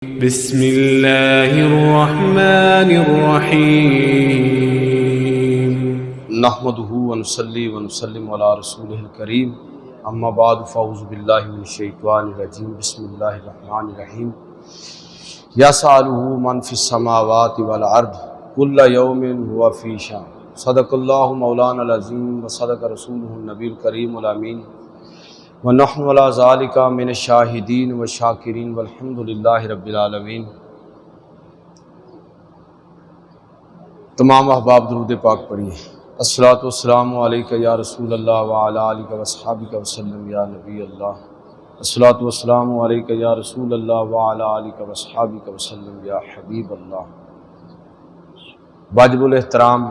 بسم اللہ الرحمن الرحیم نحمدہ ونصلی ونسلم علی رسولہ الکریم اما بعد فاعوذ باللہ من الشیطان الرجیم بسم اللہ الرحمن الرحیم یسألہ من فی السماوات والارض کل یوم هو فی شأن صدق اللہ مولانا العظیم وصدق رسولہ النبی الکریم الامین ونحن علی ذالک من الشاہدین والشاکرین والحمد للہ رب العالمین۔ تمام احباب درود پاک پڑھیے۔ الصلاۃ والسلام علیک یا رسول اللہ وعلی آلک واصحابک وسلم یا نبی اللہ۔ الصلاۃ والسلام علیک یا رسول اللہ وعلی آلک واصحابک وسلم یا حبیب اللہ۔ واجب الاحترام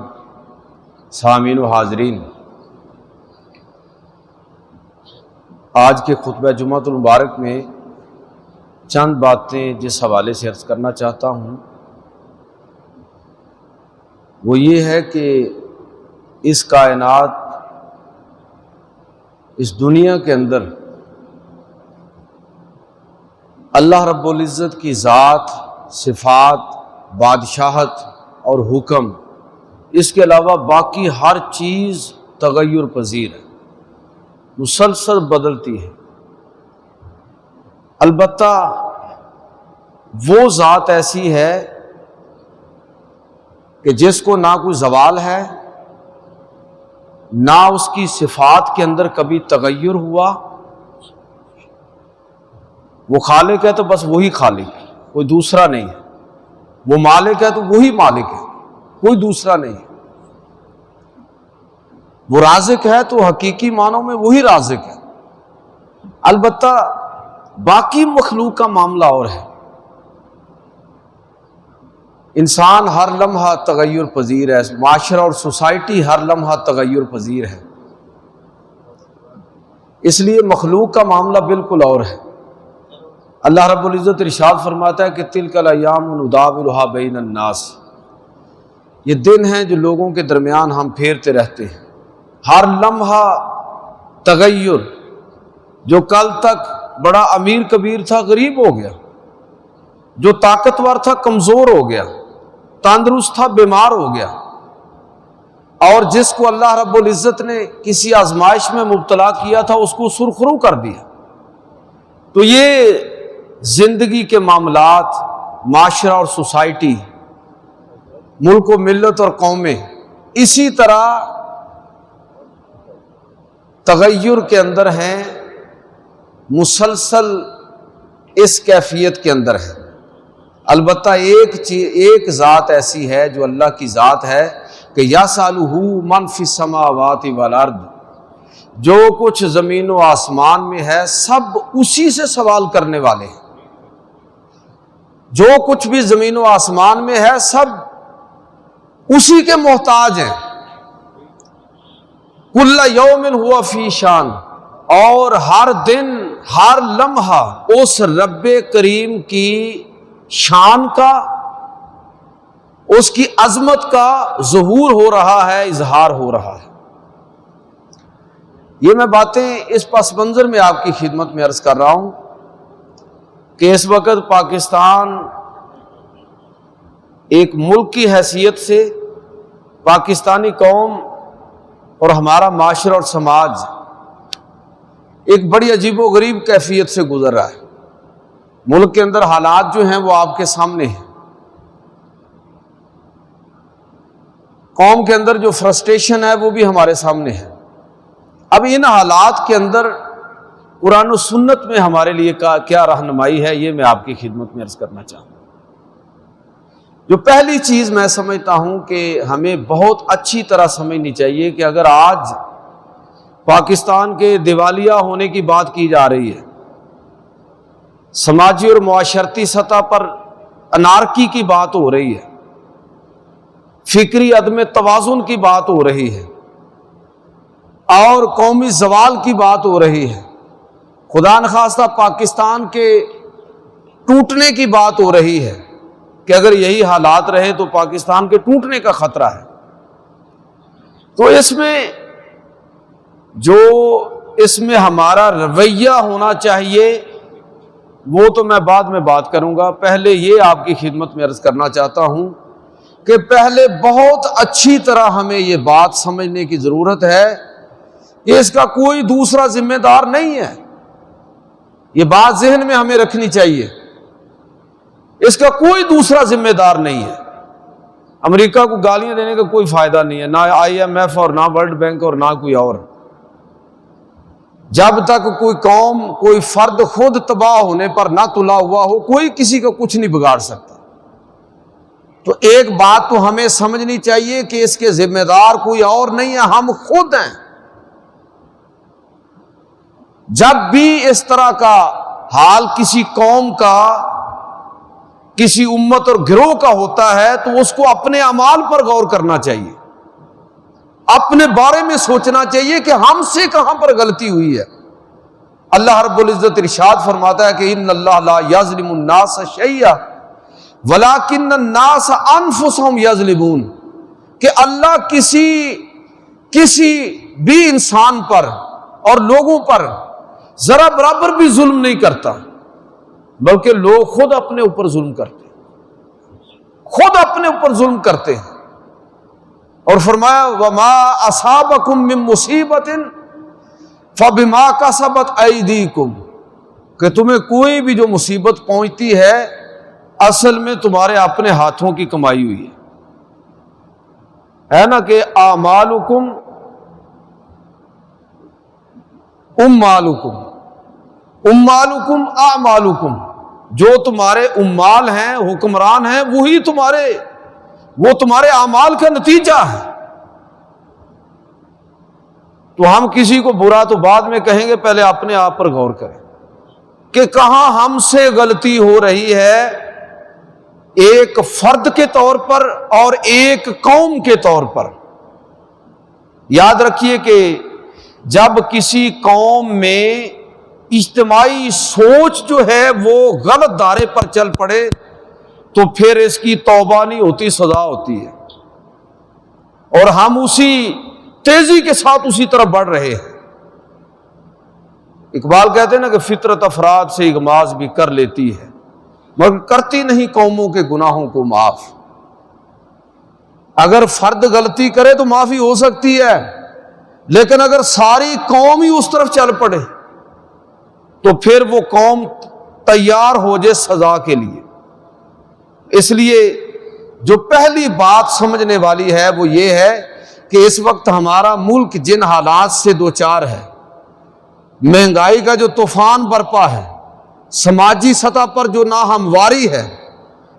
سامعین و حاضرین، آج کے خطبہ جمعۃ المبارک میں چند باتیں جس حوالے سے عرض کرنا چاہتا ہوں وہ یہ ہے کہ اس کائنات، اس دنیا کے اندر اللہ رب العزت کی ذات، صفات، بادشاہت اور حکم، اس کے علاوہ باقی ہر چیز تغیر پذیر ہے، مسلسل بدلتی ہے۔ البتہ وہ ذات ایسی ہے کہ جس کو نہ کوئی زوال ہے، نہ اس کی صفات کے اندر کبھی تغیر ہوا۔ وہ خالق ہے تو بس وہی خالق ہے، کوئی دوسرا نہیں ہے۔ وہ مالک ہے تو وہی مالک ہے، کوئی دوسرا نہیں ہے۔ وہ رازق ہے تو حقیقی معنوں میں وہی رازق ہے۔ البتہ باقی مخلوق کا معاملہ اور ہے۔ انسان ہر لمحہ تغیر پذیر ہے، معاشرہ اور سوسائٹی ہر لمحہ تغیر پذیر ہے، اس لیے مخلوق کا معاملہ بالکل اور ہے۔ اللہ رب العزت ارشاد فرماتا ہے کہ تلک الایام نداولها بین الناس، یہ دن ہیں جو لوگوں کے درمیان ہم پھیرتے رہتے ہیں۔ ہر لمحہ تغیر، جو کل تک بڑا امیر کبیر تھا غریب ہو گیا، جو طاقتور تھا کمزور ہو گیا، تندرست تھا بیمار ہو گیا، اور جس کو اللہ رب العزت نے کسی آزمائش میں مبتلا کیا تھا اس کو سرخرو کر دیا۔ تو یہ زندگی کے معاملات، معاشرہ اور سوسائٹی، ملک و ملت اور قومیں اسی طرح تغیر کے اندر ہیں، مسلسل اس کیفیت کے اندر ہے۔ البتہ ایک ذات ایسی ہے جو اللہ کی ذات ہے کہ یسألہ من فی السماوات والارض، جو کچھ زمین و آسمان میں ہے سب اسی سے سوال کرنے والے ہیں۔ جو کچھ بھی زمین و آسمان میں ہے سب اسی کے محتاج ہیں۔ کل یوم ہوا فی شان، اور ہر دن ہر لمحہ اس رب کریم کی شان کا، اس کی عظمت کا ظہور ہو رہا ہے، اظہار ہو رہا ہے۔ یہ میں باتیں اس پس منظر میں آپ کی خدمت میں عرض کر رہا ہوں کہ اس وقت پاکستان ایک ملک کی حیثیت سے، پاکستانی قوم اور ہمارا معاشرہ اور سماج ایک بڑی عجیب و غریب کیفیت سے گزر رہا ہے۔ ملک کے اندر حالات جو ہیں وہ آپ کے سامنے ہیں۔ قوم کے اندر جو فرسٹریشن ہے وہ بھی ہمارے سامنے ہے۔ اب ان حالات کے اندر قرآن و سنت میں ہمارے لیے کیا رہنمائی ہے، یہ میں آپ کی خدمت میں عرض کرنا چاہوں گا۔ جو پہلی چیز میں سمجھتا ہوں کہ ہمیں بہت اچھی طرح سمجھنی چاہیے کہ اگر آج پاکستان کے دیوالیہ ہونے کی بات کی جا رہی ہے، سماجی اور معاشرتی سطح پر انارکی کی بات ہو رہی ہے، فکری عدم توازن کی بات ہو رہی ہے، اور قومی زوال کی بات ہو رہی ہے، خدا نخواستہ پاکستان کے ٹوٹنے کی بات ہو رہی ہے کہ اگر یہی حالات رہے تو پاکستان کے ٹوٹنے کا خطرہ ہے، تو اس میں ہمارا رویہ ہونا چاہیے وہ تو میں بعد میں بات کروں گا، پہلے یہ آپ کی خدمت میں عرض کرنا چاہتا ہوں کہ پہلے بہت اچھی طرح ہمیں یہ بات سمجھنے کی ضرورت ہے کہ اس کا کوئی دوسرا ذمہ دار نہیں ہے۔ یہ بات ذہن میں ہمیں رکھنی چاہیے، اس کا کوئی دوسرا ذمہ دار نہیں ہے۔ امریکہ کو گالیاں دینے کا کوئی فائدہ نہیں ہے، نہ IMF اور نہ ورلڈ بینک اور نہ کوئی اور۔ جب تک کوئی قوم، کوئی فرد خود تباہ ہونے پر نہ تلا ہوا ہو، کوئی کسی کا کچھ نہیں بگاڑ سکتا۔ تو ایک بات تو ہمیں سمجھنی چاہیے کہ اس کے ذمہ دار کوئی اور نہیں ہے، ہم خود ہیں۔ جب بھی اس طرح کا حال کسی قوم کا، کسی امت اور گروہ کا ہوتا ہے تو اس کو اپنے اعمال پر غور کرنا چاہیے، اپنے بارے میں سوچنا چاہیے کہ ہم سے کہاں پر غلطی ہوئی ہے۔ اللہ رب العزت ارشاد فرماتا ہے کہ ان اللہ لا یظلم الناس شیئا ولکن الناس انفسهم یظلمون، کہ اللہ کسی بھی انسان پر اور لوگوں پر ذرا برابر بھی ظلم نہیں کرتا، بلکہ لوگ خود اپنے اوپر ظلم کرتے ہیں، خود اپنے اوپر ظلم کرتے ہیں۔ اور فرمایا وما اصابکم من مصیبت فبما کسبت ایدیکم، کہ تمہیں کوئی بھی جو مصیبت پہنچتی ہے اصل میں تمہارے اپنے ہاتھوں کی کمائی ہوئی ہے نا، کہ اعمالکم امالکم اعمالکم، جو تمہارے امال ہیں، حکمران ہیں، وہ تمہارے اعمال کا نتیجہ ہے۔ تو ہم کسی کو برا تو بعد میں کہیں گے، پہلے اپنے آپ پر غور کریں کہ کہاں ہم سے غلطی ہو رہی ہے، ایک فرد کے طور پر اور ایک قوم کے طور پر۔ یاد رکھیے کہ جب کسی قوم میں اجتماعی سوچ جو ہے وہ غلط دھارے پر چل پڑے تو پھر اس کی توبہ نہیں ہوتی، سزا ہوتی ہے، اور ہم اسی تیزی کے ساتھ اسی طرف بڑھ رہے ہیں۔ اقبال کہتے ہیں نا کہ فطرت افراد سے اغماض بھی کر لیتی ہے مگر کرتی نہیں قوموں کے گناہوں کو معاف۔ اگر فرد غلطی کرے تو معافی ہو سکتی ہے، لیکن اگر ساری قوم ہی اس طرف چل پڑے تو پھر وہ قوم تیار ہو جائے سزا کے لیے۔ اس لیے جو پہلی بات سمجھنے والی ہے وہ یہ ہے کہ اس وقت ہمارا ملک جن حالات سے دوچار ہے، مہنگائی کا جو طوفان برپا ہے، سماجی سطح پر جو ناہمواری ہے،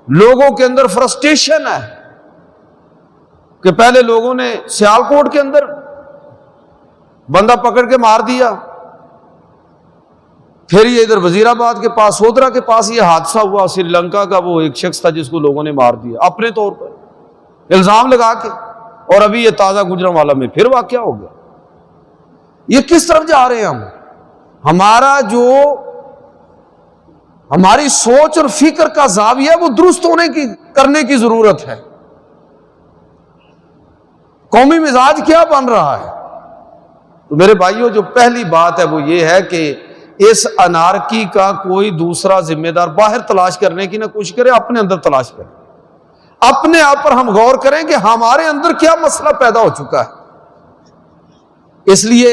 لوگوں کے اندر فرسٹریشن ہے کہ پہلے لوگوں نے سیالکوٹ کے اندر بندہ پکڑ کے مار دیا، پھر یہ ادھر وزیر آباد کے پاس، سودرا کے پاس یہ حادثہ ہوا، سری لنکا کا وہ ایک شخص تھا جس کو لوگوں نے مار دیا اپنے طور پر الزام لگا کے، اور ابھی یہ تازہ گجرانوالہ میں پھر واقعہ ہو گیا۔ یہ کس طرف جا رہے ہیں ہم؟ ہماری سوچ اور فکر کا زاویہ وہ درست کرنے کی ضرورت ہے۔ قومی مزاج کیا بن رہا ہے؟ تو میرے بھائیوں، جو پہلی بات ہے وہ یہ ہے کہ اس انارکی کا کوئی دوسرا ذمہ دار باہر تلاش کرنے کی نہ کوشش کرے، اپنے اندر تلاش کرے، اپنے آپ پر ہم غور کریں کہ ہمارے اندر کیا مسئلہ پیدا ہو چکا ہے۔ اس لیے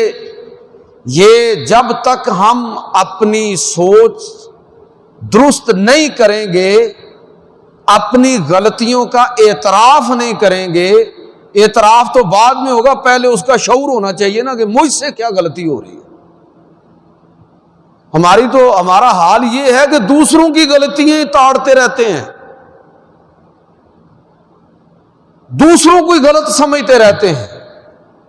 یہ جب تک ہم اپنی سوچ درست نہیں کریں گے، اپنی غلطیوں کا اعتراف نہیں کریں گے، اعتراف تو بعد میں ہوگا، پہلے اس کا شعور ہونا چاہیے نا کہ مجھ سے کیا غلطی ہو رہی ہے۔ ہمارا حال یہ ہے کہ دوسروں کی غلطیاں تاڑتے رہتے ہیں، دوسروں کو غلط سمجھتے رہتے ہیں،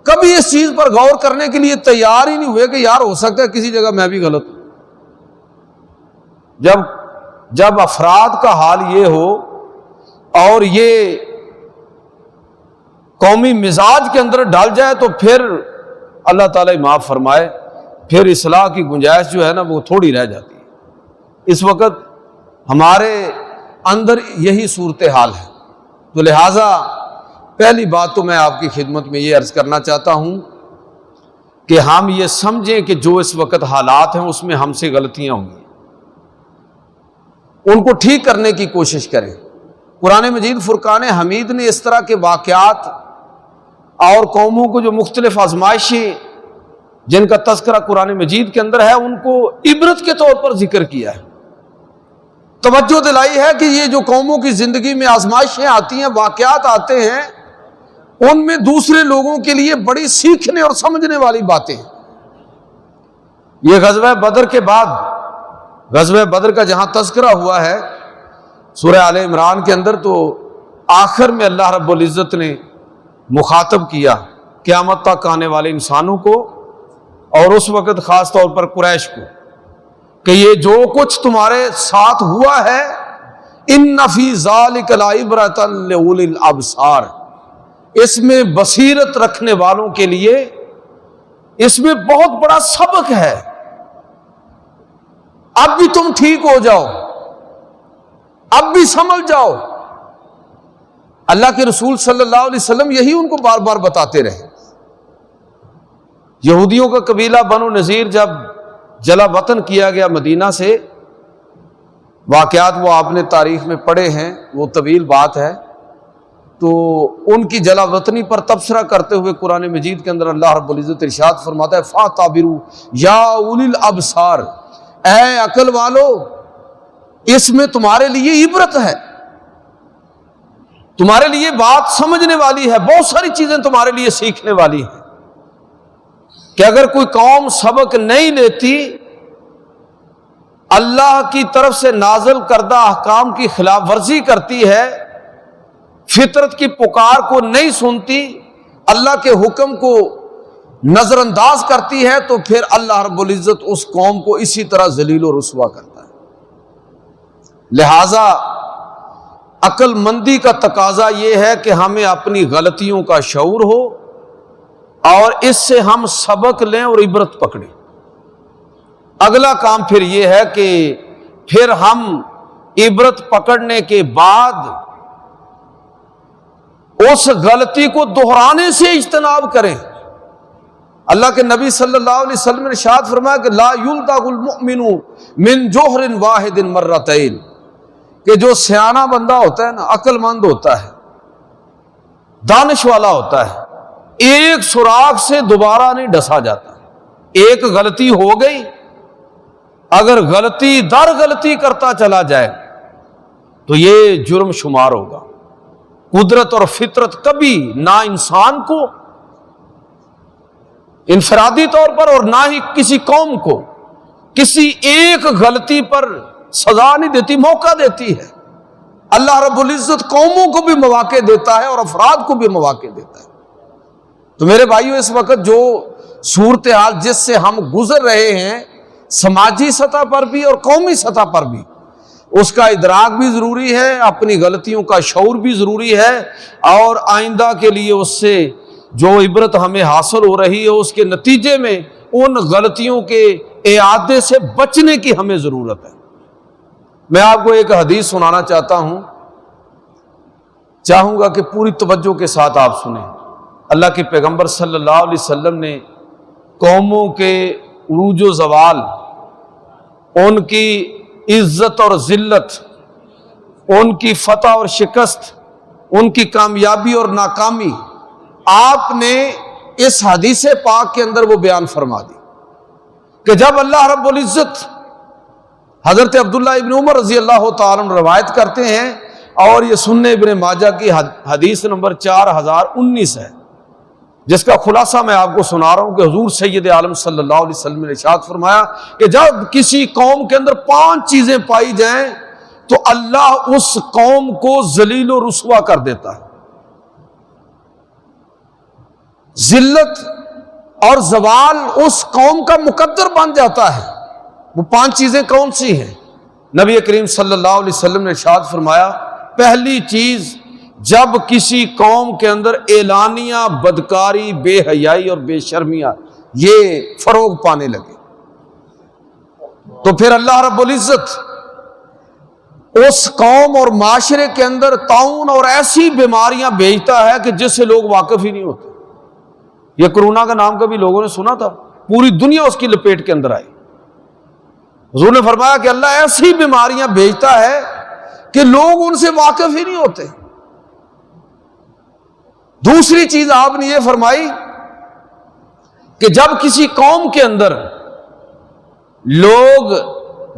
کبھی اس چیز پر غور کرنے کے لیے تیار ہی نہیں ہوئے کہ یار ہو سکتا ہے کسی جگہ میں بھی غلط ہوں۔ جب افراد کا حال یہ ہو اور یہ قومی مزاج کے اندر ڈال جائے تو پھر اللہ تعالیٰ معاف فرمائے، پھر اصلاح کی گنجائش جو ہے نا وہ تھوڑی رہ جاتی ہے۔ اس وقت ہمارے اندر یہی صورتحال ہے۔ تو لہٰذا پہلی بات تو میں آپ کی خدمت میں یہ عرض کرنا چاہتا ہوں کہ ہم یہ سمجھیں کہ جو اس وقت حالات ہیں اس میں ہم سے غلطیاں ہوں گی، ان کو ٹھیک کرنے کی کوشش کریں۔ قرآن مجید فرقان حمید نے اس طرح کے واقعات اور قوموں کو جو مختلف آزمائشیں جن کا تذکرہ قرآن مجید کے اندر ہے ان کو عبرت کے طور پر ذکر کیا ہے، توجہ دلائی ہے کہ یہ جو قوموں کی زندگی میں آزمائشیں آتی ہیں، واقعات آتے ہیں، ان میں دوسرے لوگوں کے لیے بڑی سیکھنے اور سمجھنے والی باتیں ہیں۔ یہ غزوہ بدر کے بعد، غزوہ بدر کا جہاں تذکرہ ہوا ہے سورہ آل عمران کے اندر، تو آخر میں اللہ رب العزت نے مخاطب کیا قیامت تک آنے والے انسانوں کو اور اس وقت خاص طور پر قریش کو کہ یہ جو کچھ تمہارے ساتھ ہوا ہے، ان فی ذالک لعبرۃ لأولی الابصار، اس میں بصیرت رکھنے والوں کے لیے اس میں بہت بڑا سبق ہے۔ اب بھی تم ٹھیک ہو جاؤ، اب بھی سمجھ جاؤ۔ اللہ کے رسول صلی اللہ علیہ وسلم یہی ان کو بار بار بتاتے رہے۔ یہودیوں کا قبیلہ بنو نذیر جب جلا وطن کیا گیا مدینہ سے، واقعات وہ آپ نے تاریخ میں پڑھے ہیں، وہ طویل بات ہے، تو ان کی جلا وطنی پر تبصرہ کرتے ہوئے قرآن مجید کے اندر اللہ رب العزت ارشاد فرماتا ہے فَاعْتَبِرُوا یا اولی الابصار، اے عقل والو اس میں تمہارے لیے عبرت ہے، تمہارے لیے بات سمجھنے والی ہے، بہت ساری چیزیں تمہارے لیے سیکھنے والی ہیں کہ اگر کوئی قوم سبق نہیں لیتی، اللہ کی طرف سے نازل کردہ احکام کی خلاف ورزی کرتی ہے، فطرت کی پکار کو نہیں سنتی، اللہ کے حکم کو نظر انداز کرتی ہے، تو پھر اللہ رب العزت اس قوم کو اسی طرح ذلیل و رسوا کرتا ہے۔ لہذا عقل مندی کا تقاضا یہ ہے کہ ہمیں اپنی غلطیوں کا شعور ہو اور اس سے ہم سبق لیں اور عبرت پکڑیں۔ اگلا کام پھر یہ ہے کہ پھر ہم عبرت پکڑنے کے بعد اس غلطی کو دہرانے سے اجتناب کریں۔ اللہ کے نبی صلی اللہ علیہ وسلم نے ارشاد فرمایا کہ لا یلدغ المؤمن من جوہر واحد مرتین، کہ جو سیانہ بندہ ہوتا ہے نا، عقل مند ہوتا ہے، دانش والا ہوتا ہے، ایک سوراخ سے دوبارہ نہیں ڈسا جاتا۔ ایک غلطی ہو گئی، اگر غلطی در غلطی کرتا چلا جائے تو یہ جرم شمار ہوگا۔ قدرت اور فطرت کبھی نہ انسان کو انفرادی طور پر اور نہ ہی کسی قوم کو کسی ایک غلطی پر سزا نہیں دیتی، موقع دیتی ہے۔ اللہ رب العزت قوموں کو بھی مواقع دیتا ہے اور افراد کو بھی مواقع دیتا ہے۔ تو میرے بھائیو، اس وقت جو صورتحال جس سے ہم گزر رہے ہیں، سماجی سطح پر بھی اور قومی سطح پر بھی، اس کا ادراک بھی ضروری ہے، اپنی غلطیوں کا شعور بھی ضروری ہے، اور آئندہ کے لیے اس سے جو عبرت ہمیں حاصل ہو رہی ہے اس کے نتیجے میں ان غلطیوں کے اعادے سے بچنے کی ہمیں ضرورت ہے۔ میں آپ کو ایک حدیث سنانا چاہتا ہوں، چاہوں گا کہ پوری توجہ کے ساتھ آپ سنیں۔ اللہ کے پیغمبر صلی اللہ علیہ وسلم نے قوموں کے عروج و زوال، ان کی عزت اور ذلت، ان کی فتح اور شکست، ان کی کامیابی اور ناکامی، آپ نے اس حدیث پاک کے اندر وہ بیان فرما دی کہ جب اللہ رب العزت، حضرت عبداللہ ابن عمر رضی اللہ تعالیٰ عنہ روایت کرتے ہیں، اور یہ سنن ابن ماجہ کی حدیث نمبر 4019 ہے، جس کا خلاصہ میں آپ کو سنا رہا ہوں کہ حضور سید عالم صلی اللہ علیہ وسلم نے ارشاد فرمایا کہ جب کسی قوم کے اندر 5 چیزیں پائی جائیں تو اللہ اس قوم کو ذلیل و رسوا کر دیتا ہے۔ ذلت اور زوال اس قوم کا مقدر بن جاتا ہے۔ وہ 5 چیزیں کون سی ہیں؟ نبی کریم صلی اللہ علیہ وسلم نے ارشاد فرمایا، پہلی چیز، جب کسی قوم کے اندر اعلانیہ بدکاری، بے حیائی اور بے شرمیاں یہ فروغ پانے لگے تو پھر اللہ رب العزت اس قوم اور معاشرے کے اندر طاعون اور ایسی بیماریاں بھیجتا ہے کہ جس سے لوگ واقف ہی نہیں ہوتے۔ یہ کرونا کا نام کبھی لوگوں نے سنا تھا؟ پوری دنیا اس کی لپیٹ کے اندر آئی۔ حضور نے فرمایا کہ اللہ ایسی بیماریاں بھیجتا ہے کہ لوگ ان سے واقف ہی نہیں ہوتے۔ دوسری چیز آپ نے یہ فرمائی کہ جب کسی قوم کے اندر لوگ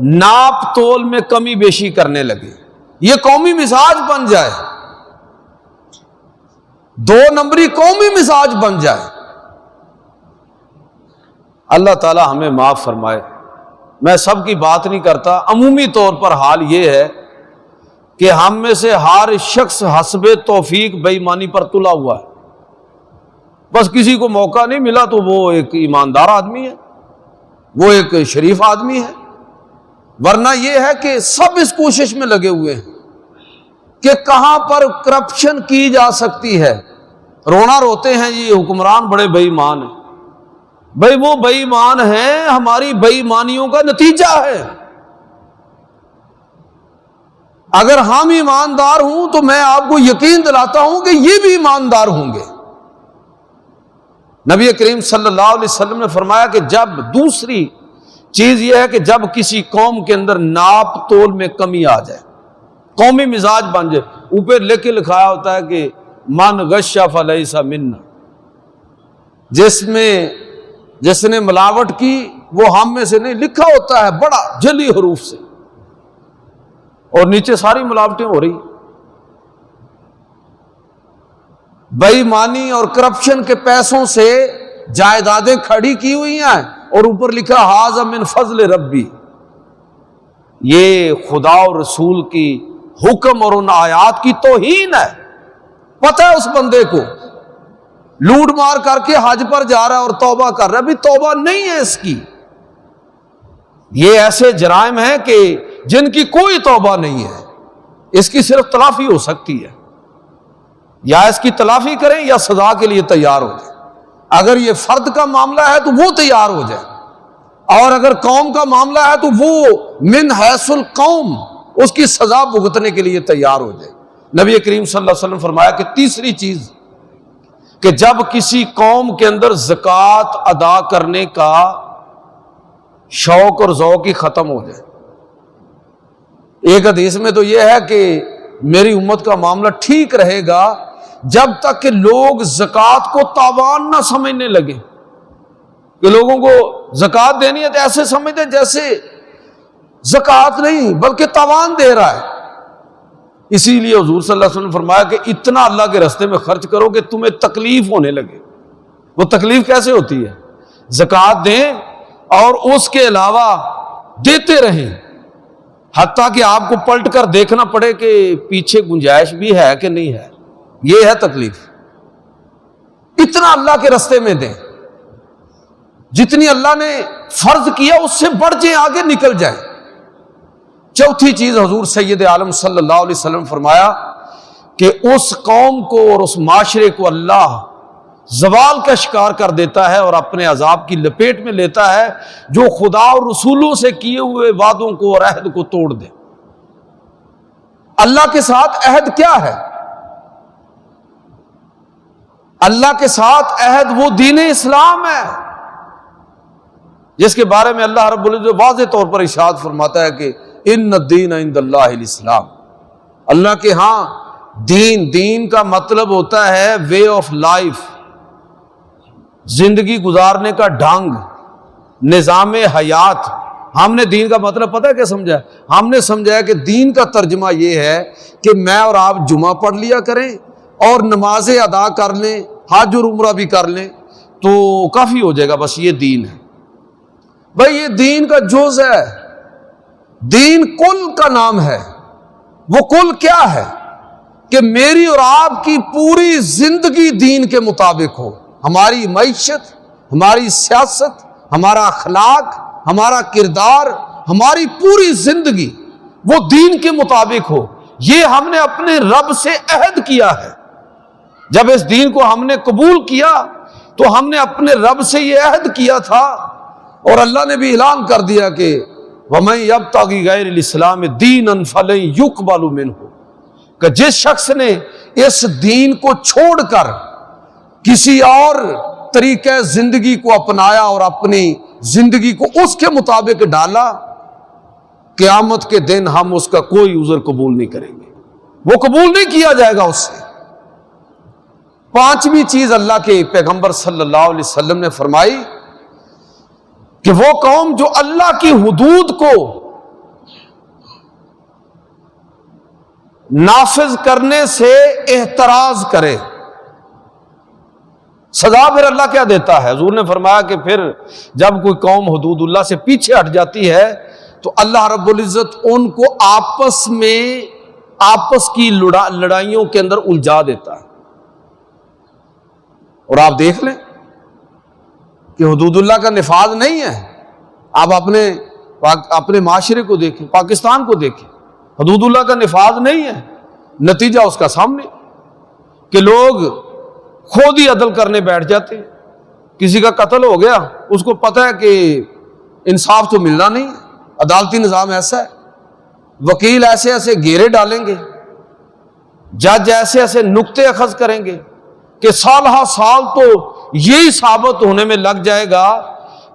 ناپ تول میں کمی بیشی کرنے لگے، یہ قومی مزاج بن جائے، 2 نمبری قومی مزاج بن جائے، اللہ تعالی ہمیں معاف فرمائے۔ میں سب کی بات نہیں کرتا، عمومی طور پر حال یہ ہے کہ ہم میں سے ہر شخص حسب توفیق بے ایمانی پر تلا ہوا ہے۔ بس کسی کو موقع نہیں ملا تو وہ ایک ایماندار آدمی ہے، وہ ایک شریف آدمی ہے، ورنہ یہ ہے کہ سب اس کوشش میں لگے ہوئے ہیں کہ کہاں پر کرپشن کی جا سکتی ہے۔ رونا روتے ہیں یہ حکمران بڑے بے ایمان ہیں۔ بھئی وہ بے ایمان ہیں، ہماری بے ایمانیوں کا نتیجہ ہے۔ اگر ہم ایماندار ہوں تو میں آپ کو یقین دلاتا ہوں کہ یہ بھی ایماندار ہوں گے۔ نبی کریم صلی اللہ علیہ وسلم نے فرمایا کہ جب دوسری چیز یہ ہے کہ جب کسی قوم کے اندر ناپ تول میں کمی آ جائے، قومی مزاج بن جائے، اوپر لکھ کے لکھایا ہوتا ہے کہ من غش فلیس منا، جس نے ملاوٹ کی وہ ہم میں سے نہیں، لکھا ہوتا ہے بڑا جلی حروف سے، اور نیچے ساری ملاوٹیں ہو رہی۔ بے ایمانی اور کرپشن کے پیسوں سے جائیدادیں کھڑی کی ہوئی ہیں اور اوپر لکھا ھذا من فضل ربی، یہ خدا اور رسول کی حکم اور ان آیات کی توہین ہے۔ پتہ ہے اس بندے کو لوٹ مار کر کے حج پر جا رہا ہے اور توبہ کر رہا ہے، بھی توبہ نہیں ہے اس کی۔ یہ ایسے جرائم ہیں کہ جن کی کوئی توبہ نہیں ہے، اس کی صرف تلافی ہو سکتی ہے، یا اس کی تلافی کریں یا سزا کے لیے تیار ہو جائیں۔ اگر یہ فرد کا معاملہ ہے تو وہ تیار ہو جائے، اور اگر قوم کا معاملہ ہے تو وہ من حیث القوم اس کی سزا بھگتنے کے لیے تیار ہو جائے۔ نبی کریم صلی اللہ علیہ وسلم فرمایا کہ تیسری چیز کہ جب کسی قوم کے اندر زکوٰۃ ادا کرنے کا شوق اور ذوق ہی ختم ہو جائے۔ ایک حدیث میں تو یہ ہے کہ میری امت کا معاملہ ٹھیک رہے گا جب تک کہ لوگ زکوٰۃ کو تاوان نہ سمجھنے لگے، کہ لوگوں کو زکوٰۃ دینی ہے تو ایسے سمجھتے جیسے زکوٰۃ نہیں بلکہ تاوان دے رہا ہے۔ اسی لیے حضور صلی اللہ علیہ وسلم نے فرمایا کہ اتنا اللہ کے راستے میں خرچ کرو کہ تمہیں تکلیف ہونے لگے۔ وہ تکلیف کیسے ہوتی ہے؟ زکوٰۃ دیں اور اس کے علاوہ دیتے رہیں، حتیٰ کہ آپ کو پلٹ کر دیکھنا پڑے کہ پیچھے گنجائش بھی ہے کہ نہیں ہے۔ یہ ہے تکلیف۔ اتنا اللہ کے راستے میں دیں، جتنی اللہ نے فرض کیا اس سے بڑھ جائیں، آگے نکل جائیں۔ چوتھی چیز حضور سید عالم صلی اللہ علیہ وسلم فرمایا کہ اس قوم کو اور اس معاشرے کو اللہ زوال کا شکار کر دیتا ہے اور اپنے عذاب کی لپیٹ میں لیتا ہے جو خدا اور رسولوں سے کیے ہوئے وعدوں کو اور عہد کو توڑ دے۔ اللہ کے ساتھ عہد کیا ہے؟ اللہ کے ساتھ عہد وہ دین اسلام ہے جس کے بارے میں اللہ رب العزت واضح طور پر ارشاد فرماتا ہے کہ ان الدین عند اللہ الاسلام۔ اللہ کے ہاں دین کا مطلب ہوتا ہے وے آف لائف، زندگی گزارنے کا ڈھنگ، نظام حیات۔ ہم نے دین کا مطلب پتہ ہے کیا سمجھا؟ ہم نے سمجھا کہ دین کا ترجمہ یہ ہے کہ میں اور آپ جمعہ پڑھ لیا کریں اور نمازیں ادا کر لیں، حج اور عمرہ بھی کر لیں تو کافی ہو جائے گا، بس یہ دین ہے۔ بھائی یہ دین کا جز ہے، دین کل کا نام ہے۔ وہ کل کیا ہے؟ کہ میری اور آپ کی پوری زندگی دین کے مطابق ہو، ہماری معیشت، ہماری سیاست، ہمارا اخلاق، ہمارا کردار، ہماری پوری زندگی وہ دین کے مطابق ہو۔ یہ ہم نے اپنے رب سے عہد کیا ہے۔ جب اس دین کو ہم نے قبول کیا تو ہم نے اپنے رب سے یہ عہد کیا تھا، اور اللہ نے بھی اعلان کر دیا کہ وَمَن يَبْتَغِ غَيْرَ الْإِسْلَامِ دِينًا فَلَن يُقْبَلَ مِنْهُ، کہ جس شخص نے اس دین کو چھوڑ کر کسی اور طریقہ زندگی کو اپنایا اور اپنی زندگی کو اس کے مطابق ڈالا قیامت کے دن ہم اس کا کوئی عذر قبول نہیں کریں گے، وہ قبول نہیں کیا جائے گا اس سے۔ پانچویں چیز اللہ کے پیغمبر صلی اللہ علیہ وسلم نے فرمائی کہ وہ قوم جو اللہ کی حدود کو نافذ کرنے سے احتراز کرے، سزا پھر اللہ کیا دیتا ہے؟ حضور نے فرمایا کہ پھر جب کوئی قوم حدود اللہ سے پیچھے ہٹ جاتی ہے تو اللہ رب العزت ان کو آپس کی لڑائیوں کے اندر الجھا دیتا ہے۔ اور آپ دیکھ لیں کہ حدود اللہ کا نفاذ نہیں ہے۔ آپ اپنے معاشرے کو دیکھیں، پاکستان کو دیکھیں، حدود اللہ کا نفاذ نہیں ہے، نتیجہ اس کا سامنے کہ لوگ خود ہی عدل کرنے بیٹھ جاتے ہیں۔ کسی کا قتل ہو گیا، اس کو پتہ ہے کہ انصاف تو ملنا نہیں ہے، عدالتی نظام ایسا ہے، وکیل ایسے ایسے گھیرے ڈالیں گے، جج ایسے ایسے نقطے اخذ کریں گے کہ سال ہا سال تو یہی ثابت ہونے میں لگ جائے گا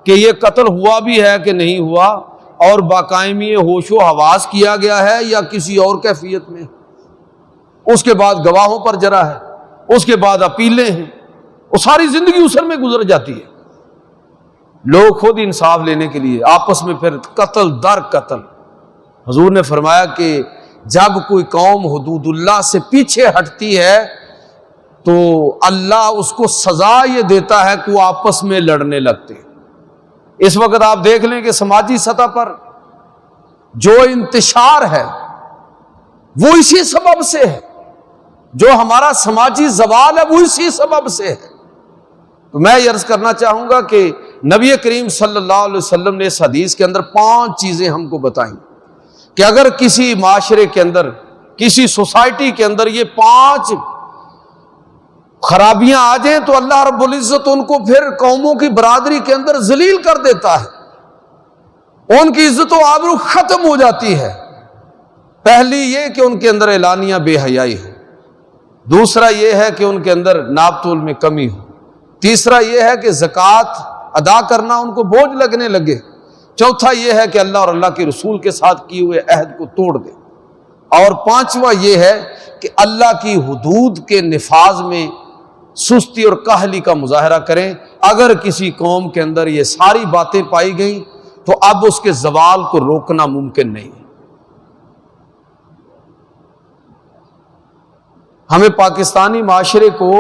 کہ یہ قتل ہوا بھی ہے کہ نہیں ہوا، اور باقائمی ہوش و حواس کیا گیا ہے یا کسی اور کیفیت میں۔ اس کے بعد گواہوں پر جرا ہے، اس کے بعد اپیلیں ہیں، وہ ساری زندگی اسر میں گزر جاتی ہے۔ لوگ خود انصاف لینے کے لیے آپس میں پھر قتل در قتل۔ حضور نے فرمایا کہ جب کوئی قوم حدود اللہ سے پیچھے ہٹتی ہے تو اللہ اس کو سزا یہ دیتا ہے کہ وہ آپس میں لڑنے لگتے ہیں۔ اس وقت آپ دیکھ لیں کہ سماجی سطح پر جو انتشار ہے وہ اسی سبب سے ہے، جو ہمارا سماجی زوال ہے وہ اسی سبب سے ہے۔ تو میں یہ عرض کرنا چاہوں گا کہ نبی کریم صلی اللہ علیہ وسلم نے اس حدیث کے اندر 5 چیزیں ہم کو بتائیں کہ اگر کسی معاشرے کے اندر، کسی سوسائٹی کے اندر یہ 5 خرابیاں آ جائیں تو اللہ رب العزت ان کو پھر قوموں کی برادری کے اندر ذلیل کر دیتا ہے، ان کی عزت و آبرو ختم ہو جاتی ہے۔ پہلی یہ کہ ان کے اندر اعلانیہ بے حیائی ہو، دوسرا یہ ہے کہ ان کے اندر ناپ تول میں کمی ہو، تیسرا یہ ہے کہ زکوٰۃ ادا کرنا ان کو بوجھ لگنے لگے، چوتھا یہ ہے کہ اللہ اور اللہ کے رسول کے ساتھ کیے ہوئے عہد کو توڑ دے، اور پانچواں یہ ہے کہ اللہ کی حدود کے نفاذ میں سستی اور کاہلی کا مظاہرہ کریں۔ اگر کسی قوم کے اندر یہ ساری باتیں پائی گئیں تو اب اس کے زوال کو روکنا ممکن نہیں ہے۔ ہمیں پاکستانی معاشرے کو،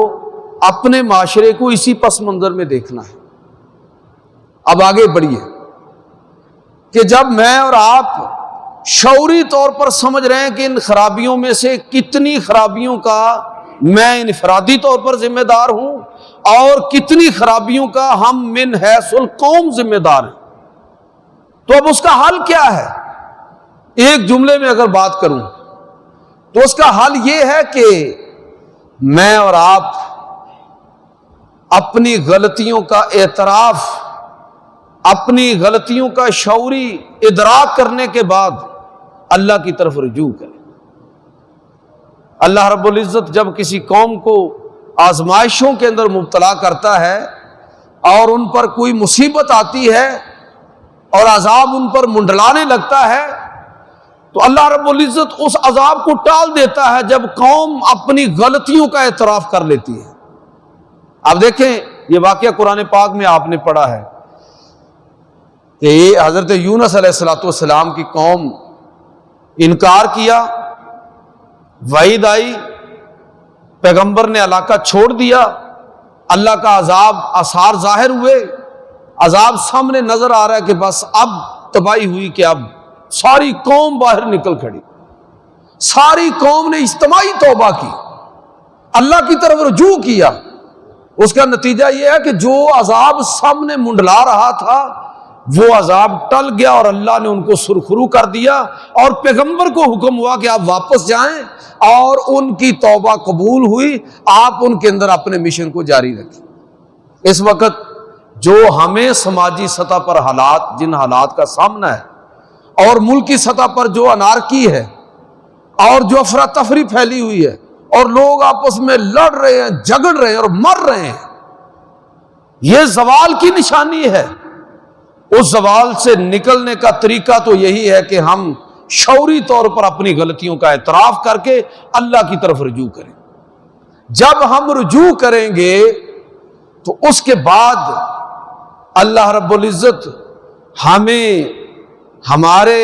اپنے معاشرے کو اسی پس منظر میں دیکھنا ہے۔ اب آگے بڑھیے کہ جب میں اور آپ شعوری طور پر سمجھ رہے ہیں کہ ان خرابیوں میں سے کتنی خرابیوں کا میں انفرادی طور پر ذمہ دار ہوں اور کتنی خرابیوں کا ہم من حیث القوم ذمہ دار ہیں، تو اب اس کا حل کیا ہے؟ ایک جملے میں اگر بات کروں تو اس کا حل یہ ہے کہ میں اور آپ اپنی غلطیوں کا اعتراف، اپنی غلطیوں کا شعوری ادراک کرنے کے بعد اللہ کی طرف رجوع کریں۔ اللہ رب العزت جب کسی قوم کو آزمائشوں کے اندر مبتلا کرتا ہے اور ان پر کوئی مصیبت آتی ہے اور عذاب ان پر منڈلانے لگتا ہے تو اللہ رب العزت اس عذاب کو ٹال دیتا ہے جب قوم اپنی غلطیوں کا اعتراف کر لیتی ہے۔ آپ دیکھیں یہ واقعہ قرآن پاک میں آپ نے پڑھا ہے کہ حضرت یونس علیہ السلام کی قوم انکار کیا، وعید آئی، پیغمبر نے علاقہ چھوڑ دیا، اللہ کا عذاب آثار ظاہر ہوئے، عذاب سامنے نظر آ رہا ہے کہ بس اب تباہی ہوئی کہ اب ساری قوم باہر نکل کھڑی، ساری قوم نے اجتماعی توبہ کی، اللہ کی طرف رجوع کیا۔ اس کا نتیجہ یہ ہے کہ جو عذاب سامنے منڈلا رہا تھا وہ عذاب ٹل گیا اور اللہ نے ان کو سرخرو کر دیا، اور پیغمبر کو حکم ہوا کہ آپ واپس جائیں، اور ان کی توبہ قبول ہوئی، آپ ان کے اندر اپنے مشن کو جاری رکھیں۔ اس وقت جو ہمیں سماجی سطح پر حالات، جن حالات کا سامنا ہے، اور ملکی سطح پر جو انارکی ہے اور جو افراتفری پھیلی ہوئی ہے اور لوگ آپس میں لڑ رہے ہیں، جھگڑ رہے ہیں اور مر رہے ہیں، یہ زوال کی نشانی ہے۔ اس زوال سے نکلنے کا طریقہ تو یہی ہے کہ ہم شعوری طور پر اپنی غلطیوں کا اعتراف کر کے اللہ کی طرف رجوع کریں۔ جب ہم رجوع کریں گے تو اس کے بعد اللہ رب العزت ہمیں ہمارے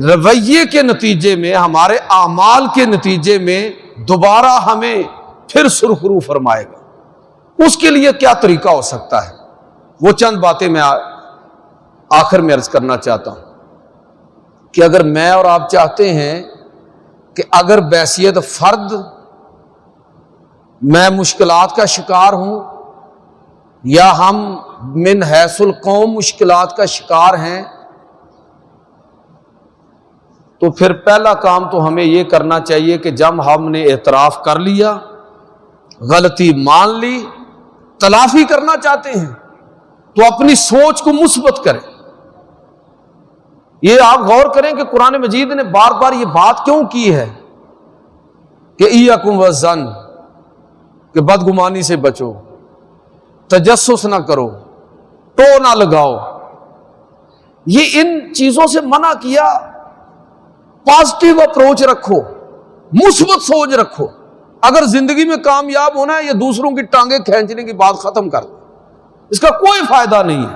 رویے کے نتیجے میں، ہمارے اعمال کے نتیجے میں دوبارہ ہمیں پھر سرخرو فرمائے گا۔ اس کے لیے کیا طریقہ ہو سکتا ہے، وہ چند باتیں میں آخر میں عرض کرنا چاہتا ہوں کہ اگر میں اور آپ چاہتے ہیں کہ اگر بحیثیت فرد میں مشکلات کا شکار ہوں یا ہم من حیث القوم مشکلات کا شکار ہیں، تو پھر پہلا کام تو ہمیں یہ کرنا چاہیے کہ جب ہم نے اعتراف کر لیا، غلطی مان لی، تلافی کرنا چاہتے ہیں تو اپنی سوچ کو مثبت کریں۔ یہ آپ غور کریں کہ قرآن مجید نے بار بار یہ بات کیوں کی ہے کہ ایاکم والظن، کہ بدگمانی سے بچو، تجسس نہ کرو، ٹو نہ لگاؤ۔ یہ ان چیزوں سے منع کیا۔ پازیٹیو اپروچ رکھو، مثبت سوچ رکھو۔ اگر زندگی میں کامیاب ہونا ہے، یہ دوسروں کی ٹانگیں کھینچنے کی بات ختم کر دو، اس کا کوئی فائدہ نہیں ہے۔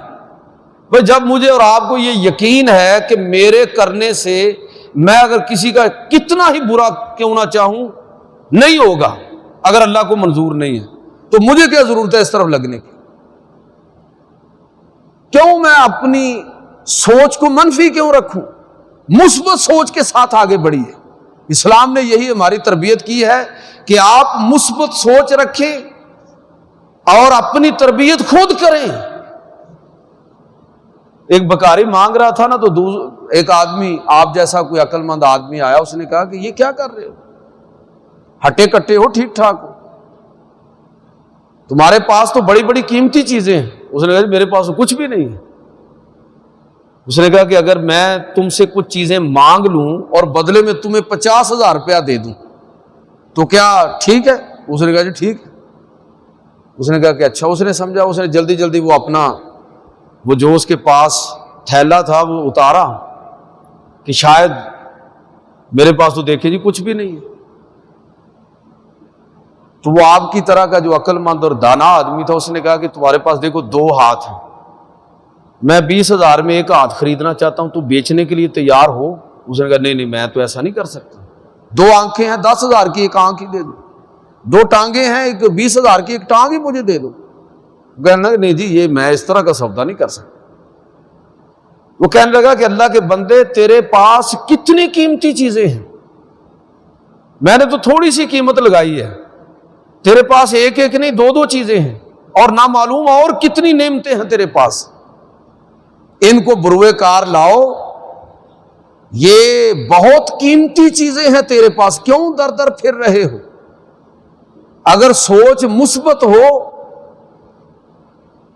بھئی جب مجھے اور آپ کو یہ یقین ہے کہ میرے کرنے سے میں اگر کسی کا کتنا ہی برا کیوں نہ چاہوں نہیں ہوگا، اگر اللہ کو منظور نہیں ہے تو مجھے کیا ضرورت ہے اس طرف لگنے کی؟ کیوں میں اپنی سوچ کو منفی کیوں رکھوں؟ مثبت سوچ کے ساتھ آگے بڑھیے۔ اسلام نے یہی ہماری تربیت کی ہے کہ آپ مثبت سوچ رکھیں اور اپنی تربیت خود کریں۔ ایک بکاری مانگ رہا تھا نا، تو ایک آدمی، آپ جیسا کوئی عقل مند آدمی آیا، اس نے کہا کہ یہ کیا کر رہے ہو، ہٹے کٹے ہو، ٹھیک ٹھاک ہو، تمہارے پاس تو بڑی بڑی قیمتی چیزیں ہیں۔ اس نے کہا میرے پاس تو کچھ بھی نہیں ہے۔ اس نے کہا کہ اگر میں تم سے کچھ چیزیں مانگ لوں اور بدلے میں تمہیں 50,000 روپیہ دے دوں تو کیا ٹھیک ہے؟ اس نے کہا جی ٹھیک ہے۔ اس نے کہا کہ اچھا۔ اس نے سمجھا، اس نے جلدی جلدی وہ اپنا وہ جو اس کے پاس تھیلا تھا وہ اتارا کہ شاید میرے پاس تو دیکھے جی کچھ بھی نہیں ہے۔ تو وہ آپ کی طرح کا جو عقل مند اور دانا آدمی تھا، اس نے کہا کہ تمہارے پاس دیکھو 2 ہاتھ ہیں، میں 20,000 میں 1 ہاتھ خریدنا چاہتا ہوں، تو بیچنے کے لیے تیار ہو؟ اس نے کہا نہیں میں تو ایسا نہیں کر سکتا۔ 2 آنکھیں ہیں، 10,000 کی 1 آنکھ ہی دے دو۔ 2 ٹانگیں ہیں، 20,000 کی 1 ٹانگ ہی مجھے دے دو۔ کہنا نہیں جی یہ میں اس طرح کا سودا نہیں کر سکتا۔ وہ کہنے لگا کہ اللہ کے بندے، تیرے پاس کتنی قیمتی چیزیں ہیں، میں نے تو تھوڑی سی قیمت لگائی ہے، تیرے پاس 1 نہیں 2 چیزیں ہیں، اور نہ معلوم اور کتنی نعمتیں ہیں تیرے پاس، ان کو بروئے کار لاؤ، یہ بہت قیمتی چیزیں ہیں تیرے پاس، کیوں در در پھر رہے ہو؟ اگر سوچ مثبت ہو،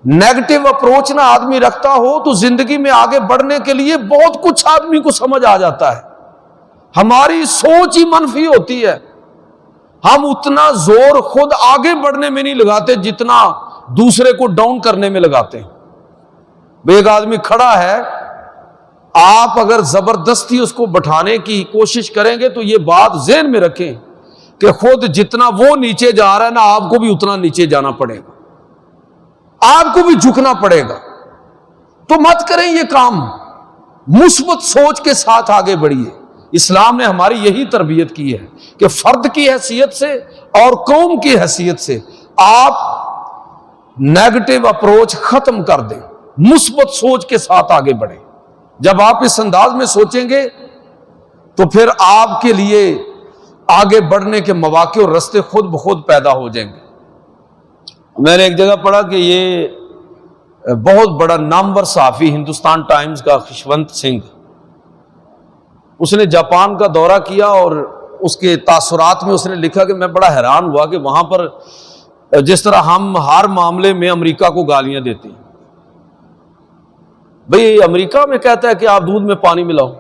نیگیٹو اپروچ نہ آدمی رکھتا ہو، تو زندگی میں آگے بڑھنے کے لیے بہت کچھ آدمی کو سمجھ آ جاتا ہے۔ ہماری سوچ ہی منفی ہوتی ہے، ہم اتنا زور خود آگے بڑھنے میں نہیں لگاتے جتنا دوسرے کو ڈاؤن کرنے میں لگاتے ہیں۔ ایک آدمی کھڑا ہے، آپ اگر زبردستی اس کو بٹھانے کی کوشش کریں گے تو یہ بات ذہن میں رکھیں کہ خود جتنا وہ نیچے جا رہا ہے نا، آپ کو بھی اتنا نیچے جانا پڑے گا، آپ کو بھی جھکنا پڑے گا۔ تو مت کریں یہ کام، مثبت سوچ کے ساتھ آگے بڑھیے۔ اسلام نے ہماری یہی تربیت کی ہے کہ فرد کی حیثیت سے اور قوم کی حیثیت سے آپ نیگیٹو اپروچ ختم کر دیں، مثبت سوچ کے ساتھ آگے بڑھیں۔ جب آپ اس انداز میں سوچیں گے تو پھر آپ کے لیے آگے بڑھنے کے مواقع اور راستے خود بخود پیدا ہو جائیں گے۔ میں نے ایک جگہ پڑھا کہ یہ بہت بڑا نامور صحافی ہندوستان ٹائمز کا خشونت سنگھ، اس نے جاپان کا دورہ کیا، اور اس کے تاثرات میں اس نے لکھا کہ میں بڑا حیران ہوا کہ وہاں پر جس طرح ہم ہر معاملے میں امریکہ کو گالیاں دیتے ہیں۔ بھئی امریکہ میں کہتا ہے کہ آپ دودھ میں پانی ملاؤ،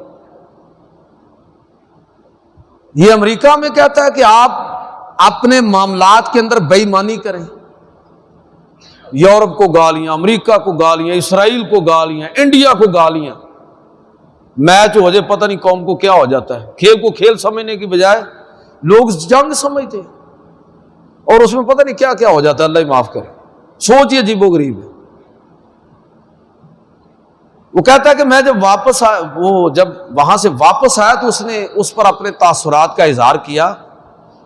یہ امریکہ میں کہتا ہے کہ آپ اپنے معاملات کے اندر بے ایمانی کریں، یورپ کو گالیاں، امریکہ کو گالیاں، اسرائیل کو گالیاں، انڈیا کو گالیاں، میچ ہو جائے پتہ نہیں قوم کو کیا ہو جاتا ہے، کھیل کو کھیل سمجھنے کی بجائے لوگ جنگ سمجھتے ہیں، اور اس میں پتہ نہیں کیا کیا ہو جاتا ہے، اللہ ہی معاف کرے، سوچ یہ عجیب و غریب ہے۔ وہ کہتا ہے کہ میں جب واپس آیا، وہ جب وہاں سے واپس آیا تو اس نے اس پر اپنے تاثرات کا اظہار کیا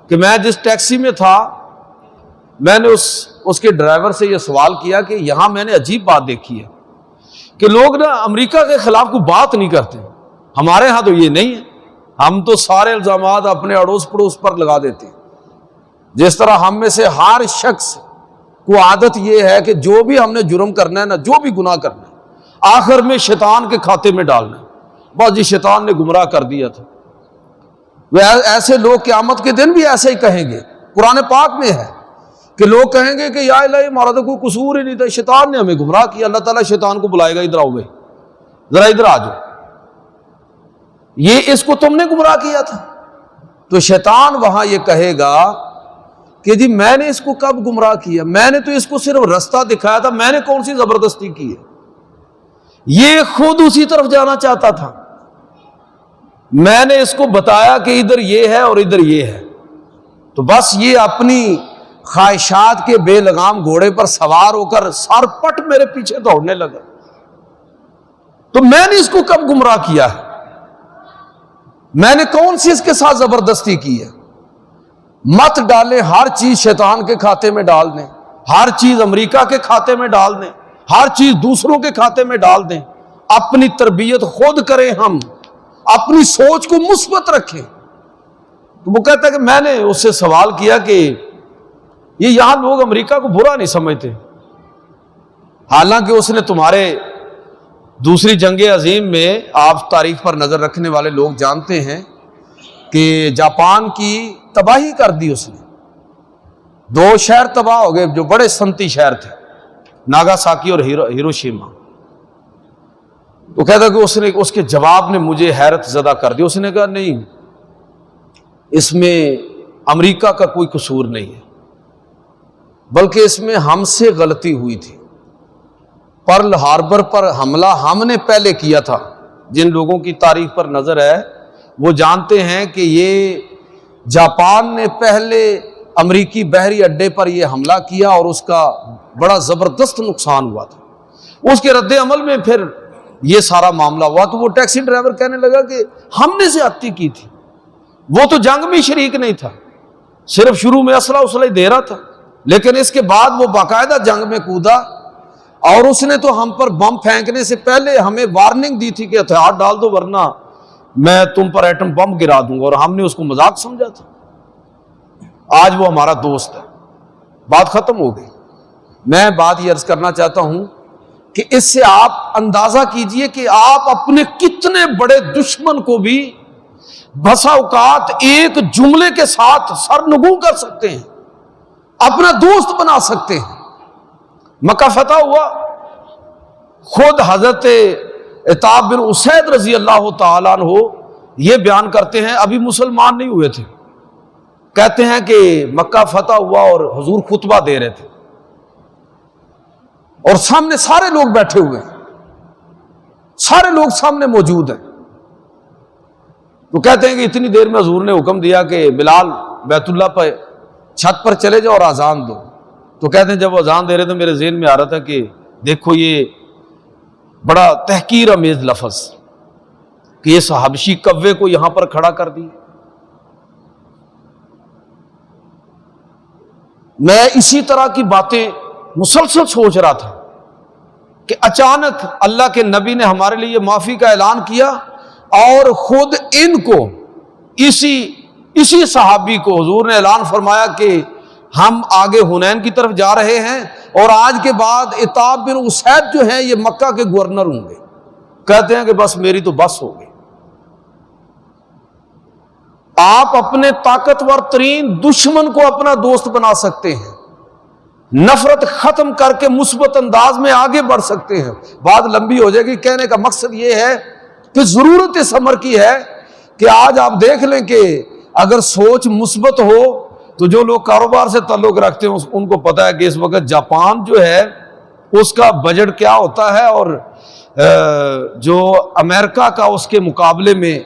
کہ میں جس ٹیکسی میں تھا، میں نے اس کے ڈرائیور سے یہ سوال کیا کہ یہاں میں نے عجیب بات دیکھی ہے کہ لوگ نا امریکہ کے خلاف کوئی بات نہیں کرتے، ہمارے ہاں تو یہ نہیں ہے، ہم تو سارے الزامات اپنے اڑوس پڑوس پر لگا دیتے ہیں۔ جس طرح ہم میں سے ہر شخص کو عادت یہ ہے کہ جو بھی ہم نے جرم کرنا ہے نا، جو بھی گناہ کرنا ہے، آخر میں شیطان کے کھاتے میں ڈالنا ہے، بس جی شیطان نے گمراہ کر دیا تھا۔ وہ ایسے لوگ قیامت کے دن بھی ایسے ہی کہیں گے، قرآن پاک میں ہے کہ لوگ کہیں گے کہ یا الہی ہمارا تو کوئی قصور ہی نہیں تھا، شیطان نے ہمیں گمراہ کیا۔ اللہ تعالیٰ شیطان کو بلائے گا، ادھر آؤ بھائی، ذرا ادھر آ جاؤ، یہ اس کو تم نے گمراہ کیا تھا۔ تو شیطان وہاں یہ کہے گا کہ جی میں نے اس کو کب گمراہ کیا، میں نے تو اس کو صرف رستہ دکھایا تھا، میں نے کون سی زبردستی کی ہے، یہ خود اسی طرف جانا چاہتا تھا، میں نے اس کو بتایا کہ ادھر یہ ہے اور ادھر یہ ہے، تو بس یہ اپنی خواہشات کے بے لگام گھوڑے پر سوار ہو کر سر پٹ میرے پیچھے دوڑنے لگا، تو میں نے اس کو کب گمراہ کیا ہے، میں نے کون سی اس کے ساتھ زبردستی کی ہے۔ مت ڈالیں ہر چیز شیطان کے کھاتے میں ڈال دیں، ہر چیز امریکہ کے کھاتے میں ڈال دیں، ہر چیز دوسروں کے کھاتے میں ڈال دیں، اپنی تربیت خود کریں، ہم اپنی سوچ کو مثبت رکھیں۔ تو وہ کہتا ہے کہ میں نے اس سے سوال کیا کہ یہ یہاں لوگ امریکہ کو برا نہیں سمجھتے، حالانکہ اس نے تمہارے دوسری جنگ عظیم میں، آپ تاریخ پر نظر رکھنے والے لوگ جانتے ہیں کہ جاپان کی تباہی کر دی، اس نے 2 شہر تباہ ہو گئے جو بڑے صنعتی شہر تھے، ناگاساکی اور ہیروشیما۔ تو کہتا کہ اس کے جواب نے مجھے حیرت زدہ کر دی، اس نے کہا نہیں، اس میں امریکہ کا کوئی قصور نہیں ہے، بلکہ اس میں ہم سے غلطی ہوئی تھی، پرل ہاربر پر حملہ ہم نے پہلے کیا تھا۔ جن لوگوں کی تاریخ پر نظر ہے وہ جانتے ہیں کہ یہ جاپان نے پہلے امریکی بحری اڈے پر یہ حملہ کیا اور اس کا بڑا زبردست نقصان ہوا تھا، اس کے رد عمل میں پھر یہ سارا معاملہ ہوا۔ تو وہ ٹیکسی ڈرائیور کہنے لگا کہ ہم نے زیادتی کی تھی، وہ تو جنگ میں شریک نہیں تھا، صرف شروع میں اسلحہ دے رہا تھا، لیکن اس کے بعد وہ باقاعدہ جنگ میں کودا، اور اس نے تو ہم پر بم پھینکنے سے پہلے ہمیں وارننگ دی تھی کہ ہتھیار ڈال دو ورنہ میں تم پر ایٹم بم گرا دوں گا، اور ہم نے اس کو مذاق سمجھا تھا۔ آج وہ ہمارا دوست ہے، بات ختم ہو گئی۔ میں بات یہ عرض کرنا چاہتا ہوں کہ اس سے آپ اندازہ کیجئے کہ آپ اپنے کتنے بڑے دشمن کو بھی بسا اوقات ایک جملے کے ساتھ سرنگوں کر سکتے ہیں، اپنا دوست بنا سکتے ہیں۔ مکہ فتح ہوا، خود حضرت عتاب بن اسید رضی اللہ تعالیٰ عنہ یہ بیان کرتے ہیں، ابھی مسلمان نہیں ہوئے تھے، کہتے ہیں کہ مکہ فتح ہوا اور حضور خطبہ دے رہے تھے اور سامنے سارے لوگ بیٹھے ہوئے ہیں، سارے لوگ سامنے موجود ہیں۔ تو کہتے ہیں کہ اتنی دیر میں حضور نے حکم دیا کہ بلال بیت اللہ پہ چھت پر چلے جاؤ اور اذان دو۔ تو کہتے ہیں جب وہ اذان دے رہے تھے میرے ذہن میں آ رہا تھا کہ دیکھو یہ بڑا تحقیر آمیز لفظ کہ اس حبشی کوے کو یہاں پر کھڑا کر دی۔ میں اسی طرح کی باتیں مسلسل سوچ رہا تھا کہ اچانک اللہ کے نبی نے ہمارے لیے معافی کا اعلان کیا، اور خود ان کو اسی صحابی کو حضور نے اعلان فرمایا کہ ہم آگے حنین کی طرف جا رہے ہیں، اور آج کے بعد عتاب بن اسید جو ہیں یہ مکہ کے گورنر ہوں گے۔ کہتے ہیں کہ بس میری تو بس ہو گئی۔ آپ اپنے طاقتور ترین دشمن کو اپنا دوست بنا سکتے ہیں، نفرت ختم کر کے مثبت انداز میں آگے بڑھ سکتے ہیں۔ بات لمبی ہو جائے گی، کہنے کا مقصد یہ ہے کہ ضرورت اس امر کی ہے کہ آج آپ دیکھ لیں کہ اگر سوچ مثبت ہو تو جو لوگ کاروبار سے تعلق رکھتے ہیں ان کو پتہ ہے کہ اس وقت جاپان جو ہے اس کا بجٹ کیا ہوتا ہے، اور جو امریکہ کا اس کے مقابلے میں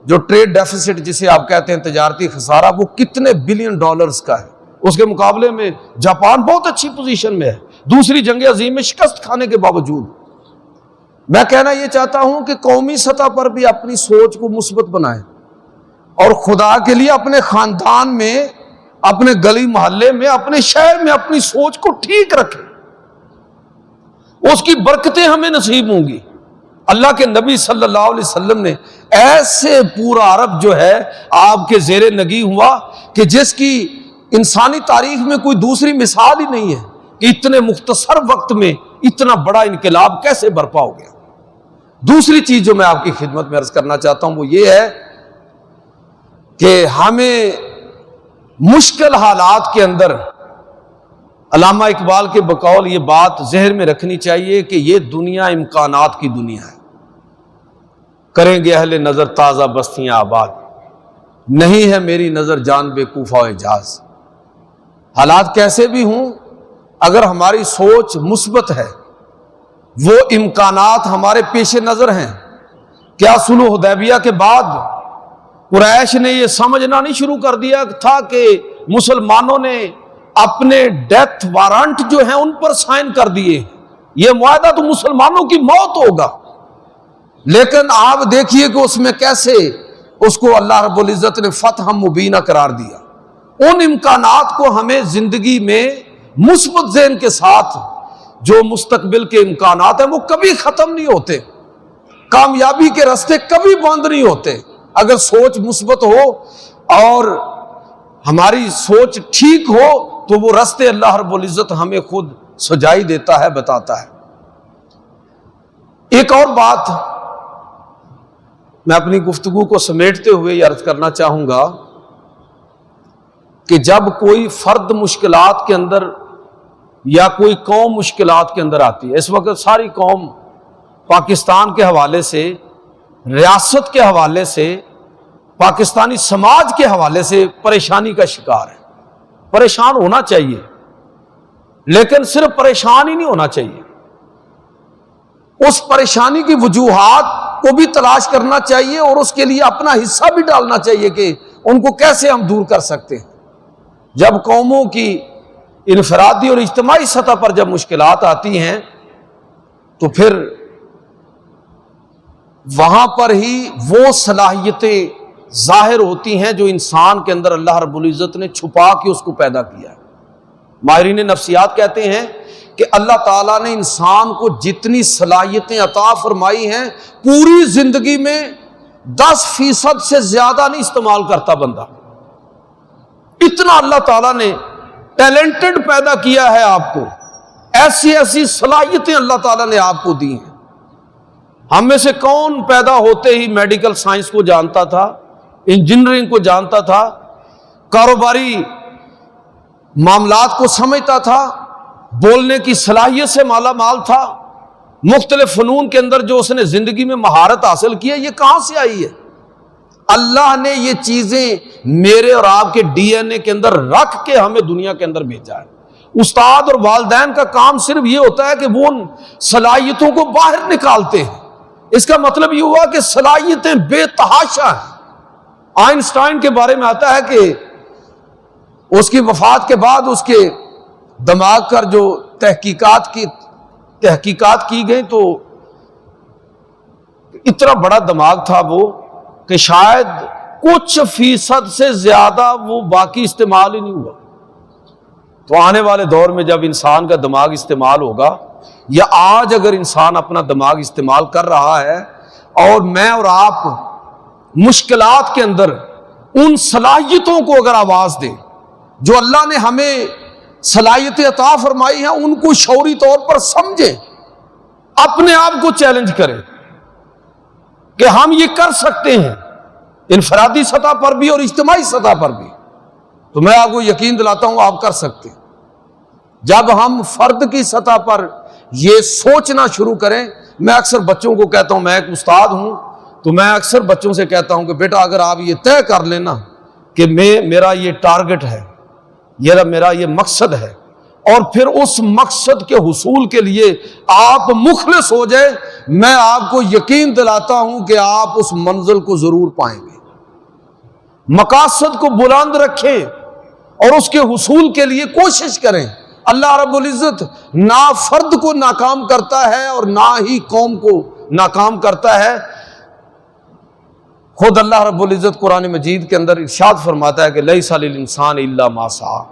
جو ٹریڈ ڈیفیسٹ جسے آپ کہتے ہیں تجارتی خسارہ، وہ کتنے بلین ڈالرز کا ہے۔ اس کے مقابلے میں جاپان بہت اچھی پوزیشن میں ہے، دوسری جنگ عظیم میں شکست کھانے کے باوجود۔ میں کہنا یہ چاہتا ہوں کہ قومی سطح پر بھی اپنی سوچ کو مثبت بنائیں، اور خدا کے لیے اپنے خاندان میں، اپنے گلی محلے میں، اپنے شہر میں اپنی سوچ کو ٹھیک رکھیں، اس کی برکتیں ہمیں نصیب ہوں گی۔ اللہ کے نبی صلی اللہ علیہ وسلم نے ایسے پورا عرب جو ہے آپ کے زیر نگی ہوا کہ جس کی انسانی تاریخ میں کوئی دوسری مثال ہی نہیں ہے کہ اتنے مختصر وقت میں اتنا بڑا انقلاب کیسے برپا ہو گیا۔ دوسری چیز جو میں آپ کی خدمت میں عرض کرنا چاہتا ہوں وہ یہ ہے کہ ہمیں مشکل حالات کے اندر علامہ اقبال کے بقول یہ بات ذہن میں رکھنی چاہیے کہ یہ دنیا امکانات کی دنیا ہے، کریں گے اہل نظر تازہ بستیاں آباد، نہیں ہے میری نظر جان بے کوفہ و حجاز۔ حالات کیسے بھی ہوں، اگر ہماری سوچ مثبت ہے، وہ امکانات ہمارے پیش نظر ہیں۔ کیا صلح حدیبیہ کے بعد قریش نے یہ سمجھنا نہیں شروع کر دیا تھا کہ مسلمانوں نے اپنے ڈیتھ وارنٹ جو ہیں ان پر سائن کر دیے، یہ معاہدہ تو مسلمانوں کی موت ہوگا؟ لیکن آپ دیکھیے کہ اس میں کیسے اس کو اللہ رب العزت نے فتح مبینہ قرار دیا۔ ان امکانات کو ہمیں زندگی میں مثبت ذہن کے ساتھ، جو مستقبل کے امکانات ہیں وہ کبھی ختم نہیں ہوتے، کامیابی کے راستے کبھی بند نہیں ہوتے۔ اگر سوچ مثبت ہو اور ہماری سوچ ٹھیک ہو تو وہ راستے اللہ رب العزت ہمیں خود سجائی دیتا ہے، بتاتا ہے۔ ایک اور بات میں اپنی گفتگو کو سمیٹتے ہوئے یہ عرض کرنا چاہوں گا کہ جب کوئی فرد مشکلات کے اندر یا کوئی قوم مشکلات کے اندر آتی ہے، اس وقت ساری قوم پاکستان کے حوالے سے، ریاست کے حوالے سے، پاکستانی سماج کے حوالے سے پریشانی کا شکار ہے۔ پریشان ہونا چاہیے، لیکن صرف پریشان ہی نہیں ہونا چاہیے، اس پریشانی کی وجوہات کو بھی تلاش کرنا چاہیے اور اس کے لیے اپنا حصہ بھی ڈالنا چاہیے کہ ان کو کیسے ہم دور کر سکتے ہیں۔ جب قوموں کی انفرادی اور اجتماعی سطح پر جب مشکلات آتی ہیں تو پھر وہاں پر ہی وہ صلاحیتیں ظاہر ہوتی ہیں جو انسان کے اندر اللہ رب العزت نے چھپا کے اس کو پیدا کیا ہے۔ ماہرین نفسیات کہتے ہیں کہ اللہ تعالیٰ نے انسان کو جتنی صلاحیتیں عطا فرمائی ہیں پوری زندگی میں 10% سے زیادہ نہیں استعمال کرتا بندہ۔ اتنا اللہ تعالیٰ نے ٹیلنٹڈ پیدا کیا ہے آپ کو، ایسی ایسی صلاحیتیں اللہ تعالیٰ نے آپ کو دی ہیں۔ ہم میں سے کون پیدا ہوتے ہی میڈیکل سائنس کو جانتا تھا، انجینئرنگ کو جانتا تھا، کاروباری معاملات کو سمجھتا تھا، بولنے کی صلاحیت سے مالا مال تھا، مختلف فنون کے اندر جو اس نے زندگی میں مہارت حاصل کی ہے، یہ کہاں سے آئی ہے؟ اللہ نے یہ چیزیں میرے اور آپ کے ڈی این اے کے اندر رکھ کے ہمیں دنیا کے اندر بھیجا ہے۔ استاد اور والدین کا کام صرف یہ ہوتا ہے کہ وہ ان صلاحیتوں کو باہر نکالتے ہیں۔ اس کا مطلب یہ ہوا کہ صلاحیتیں بے تحاشا ہیں۔ آئنسٹائن کے بارے میں آتا ہے کہ اس کی وفات کے بعد اس کے دماغ پر جو تحقیقات کی گئی تو اتنا بڑا دماغ تھا وہ کہ شاید کچھ فیصد سے زیادہ وہ باقی استعمال ہی نہیں ہوا۔ تو آنے والے دور میں جب انسان کا دماغ استعمال ہوگا، یا آج اگر انسان اپنا دماغ استعمال کر رہا ہے اور میں اور آپ مشکلات کے اندر ان صلاحیتوں کو اگر آواز دیں جو اللہ نے ہمیں صلاحیتیں عطا فرمائی ہیں، ان کو شعوری طور پر سمجھیں، اپنے آپ کو چیلنج کریں کہ ہم یہ کر سکتے ہیں، انفرادی سطح پر بھی اور اجتماعی سطح پر بھی، تو میں آپ کو یقین دلاتا ہوں آپ کر سکتے ہیں۔ جب ہم فرد کی سطح پر یہ سوچنا شروع کریں، میں اکثر بچوں کو کہتا ہوں، میں ایک استاد ہوں تو میں اکثر بچوں سے کہتا ہوں کہ بیٹا اگر آپ یہ طے کر لینا کہ میرا یہ ٹارگٹ ہے میرا یہ مقصد ہے، اور پھر اس مقصد کے حصول کے لیے آپ مخلص ہو جائیں، میں آپ کو یقین دلاتا ہوں کہ آپ اس منزل کو ضرور پائیں گے۔ مقاصد کو بلند رکھیں اور اس کے حصول کے لیے کوشش کریں۔ اللہ رب العزت نہ فرد کو ناکام کرتا ہے اور نہ ہی قوم کو ناکام کرتا ہے۔ خود اللہ رب العزت قرآن مجید کے اندر ارشاد فرماتا ہے کہ لیس للانسان الا ما سعی۔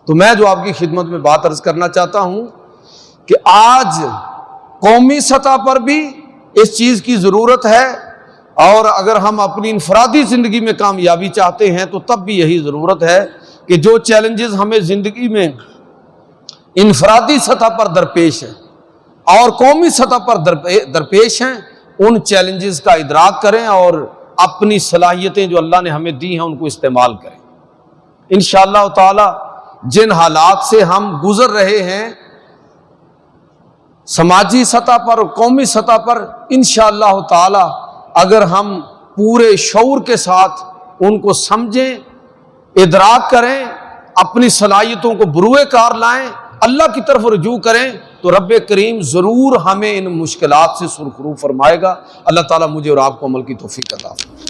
تو میں جو آپ کی خدمت میں بات عرض کرنا چاہتا ہوں کہ آج قومی سطح پر بھی اس چیز کی ضرورت ہے، اور اگر ہم اپنی انفرادی زندگی میں کامیابی چاہتے ہیں تو تب بھی یہی ضرورت ہے کہ جو چیلنجز ہمیں زندگی میں انفرادی سطح پر درپیش ہیں اور قومی سطح پر درپیش ہیں، ان چیلنجز کا ادراک کریں اور اپنی صلاحیتیں جو اللہ نے ہمیں دی ہیں ان کو استعمال کریں۔ انشاءاللہ تعالی جن حالات سے ہم گزر رہے ہیں سماجی سطح پر اور قومی سطح پر، انشاءاللہ تعالی اگر ہم پورے شعور کے ساتھ ان کو سمجھیں، ادراک کریں، اپنی صلاحیتوں کو بروئے کار لائیں، اللہ کی طرف رجوع کریں، تو رب کریم ضرور ہمیں ان مشکلات سے سرخرو فرمائے گا۔ اللہ تعالیٰ مجھے اور آپ کو عمل کی توفیق عطا فرمائے۔